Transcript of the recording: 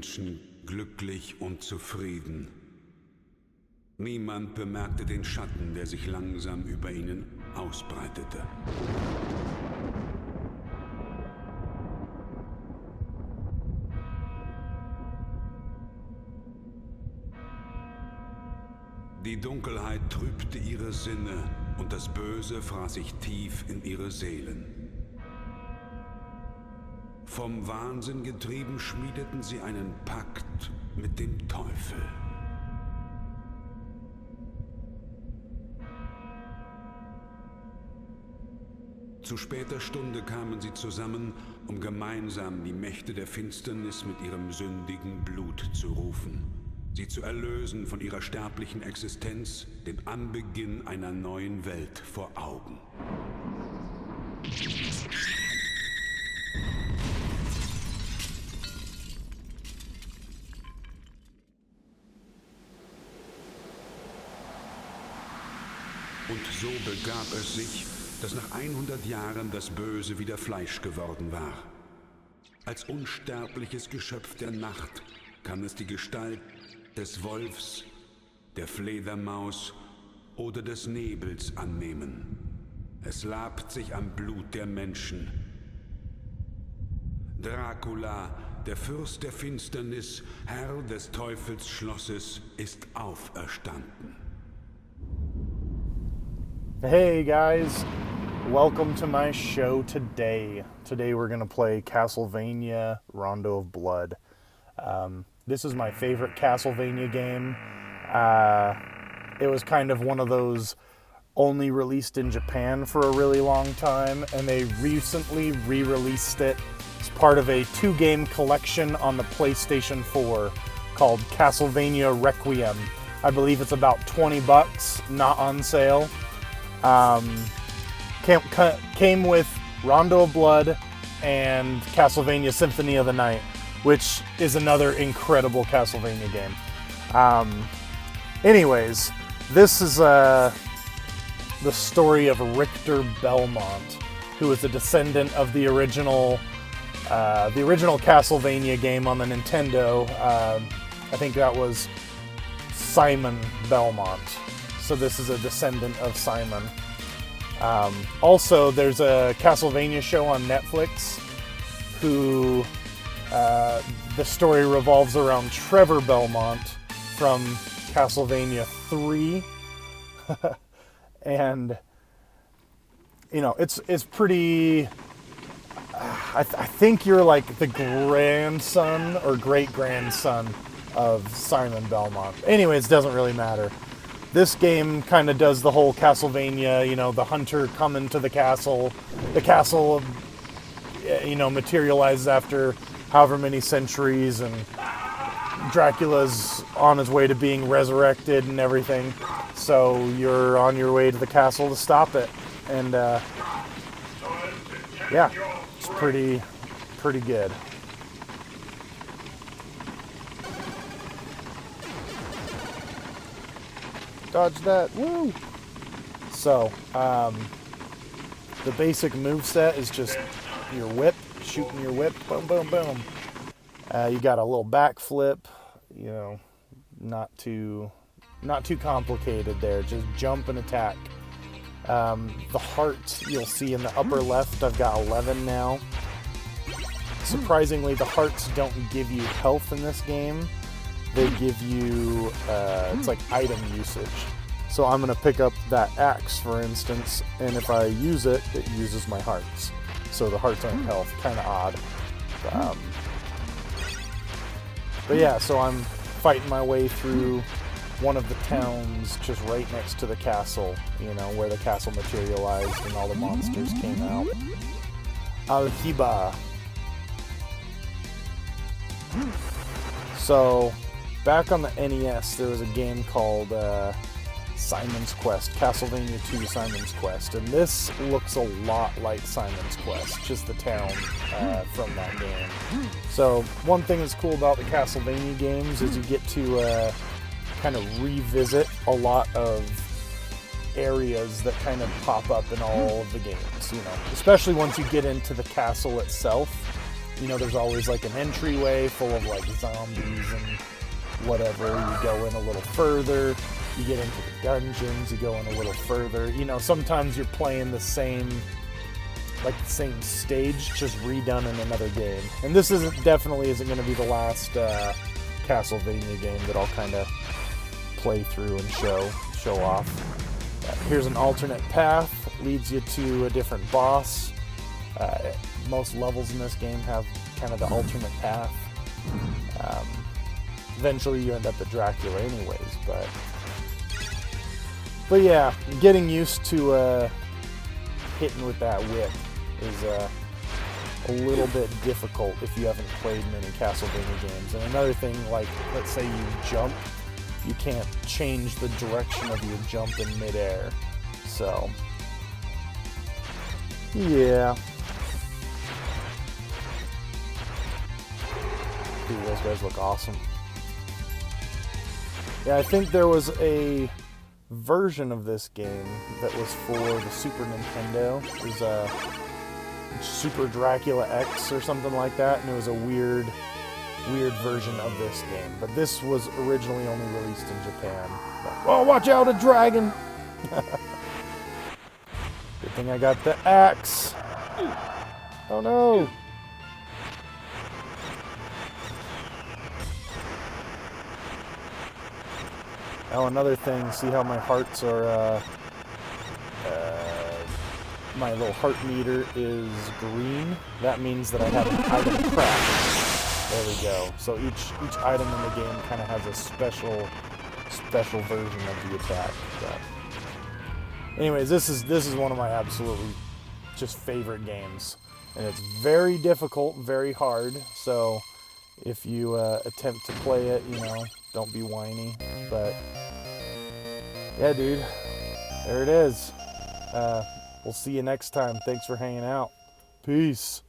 Menschen glücklich und zufrieden. Niemand bemerkte den Schatten, der sich langsam über ihnen ausbreitete. Die Dunkelheit trübte ihre Sinne und das Böse fraß sich tief in ihre Seelen. Vom Wahnsinn getrieben schmiedeten sie einen Pakt mit dem Teufel. Zu später Stunde kamen sie zusammen, um gemeinsam die Mächte der Finsternis mit ihrem sündigen Blut zu rufen. Sie zu erlösen von ihrer sterblichen Existenz, den Anbeginn einer neuen Welt vor Augen. Und so begab es sich, dass nach 100 Jahren das Böse wieder Fleisch geworden war. Als unsterbliches Geschöpf der Nacht kann es die Gestalt des Wolfs, der Fledermaus oder des Nebels annehmen. Es labt sich am Blut der Menschen. Dracula, der Fürst der Finsternis, Herr des Teufelsschlosses, ist auferstanden. Hey guys, welcome to my show today. Today we're going to play Castlevania Rondo of Blood. This is my favorite Castlevania game. It was kind of one of those only released in Japan for a really long time, and they recently re-released it as part of a 2-game collection on the PlayStation 4 called Castlevania Requiem. I believe it's about $20, not on sale. Came with Rondo of Blood and Castlevania Symphony of the Night, which is another incredible Castlevania game. Anyways, this is the story of Richter Belmont, who is a descendant of the original Castlevania game on the Nintendo. I think that was Simon Belmont. So this is a descendant of Simon. Also, there's a Castlevania show on Netflix who the story revolves around Trevor Belmont from Castlevania 3. And, you know, it's pretty... I think you're like the grandson or great-grandson of Simon Belmont. Anyways, it doesn't really matter. This game kind of does the whole Castlevania, you know, the hunter coming to the castle. The castle, you know, materializes after however many centuries, and Dracula's on his way to being resurrected and everything. So you're on your way to the castle to stop it. And, yeah, it's pretty good. Dodge that, woo! So, the basic moveset is just your whip, shooting your whip, boom, boom, boom. You got a little backflip, you know, not too complicated there, just jump and attack. The heart you'll see in the upper left, I've got 11 now. Surprisingly, the hearts don't give you health in this game. They give you, it's like item usage. So I'm going to pick up that axe, for instance, and if I use it, it uses my hearts. So the hearts aren't health, kind of odd. But yeah, so I'm fighting my way through one of the towns just right next to the castle, you know, where the castle materialized and all the monsters came out. Alhiba. So, back on the NES, there was a game called Simon's Quest, Castlevania 2 Simon's Quest, and this looks a lot like Simon's Quest, just the town from that game. So, one thing that's cool about the Castlevania games is you get to kind of revisit a lot of areas that kind of pop up in all of the games, you know, especially once you get into the castle itself. You know, there's always like an entryway full of like zombies and whatever. You go in a little further, you get into the dungeons, you go in a little further. You know, sometimes you're playing the same stage, just redone in another game. And this definitely isn't going to be the last Castlevania game that I'll kind of play through and show off. Here's an alternate path, leads you to a different boss. Most levels in this game have kind of the alternate path. Eventually you end up at Dracula anyways, but yeah, getting used to hitting with that whip is a little bit difficult if you haven't played many Castlevania games. And another thing, like, let's say you jump, you can't change the direction of your jump in midair. So, yeah. Dude, those guys look awesome. Yeah, I think there was a version of this game that was for the Super Nintendo. It was Super Dracula X or something like that, and it was a weird version of this game. But this was originally only released in Japan. But, oh, watch out, a dragon! Good thing I got the axe. Oh no! Oh, another thing, see how my hearts are, my little heart meter is green? That means that I have an item craft. There we go. So each item in the game kind of has a special version of the attack. But anyways, this is one of my absolutely just favorite games. And it's very difficult, very hard, so if you attempt to play it, you know, don't be whiny. But yeah, dude, there it is. We'll see you next time. Thanks for hanging out. Peace.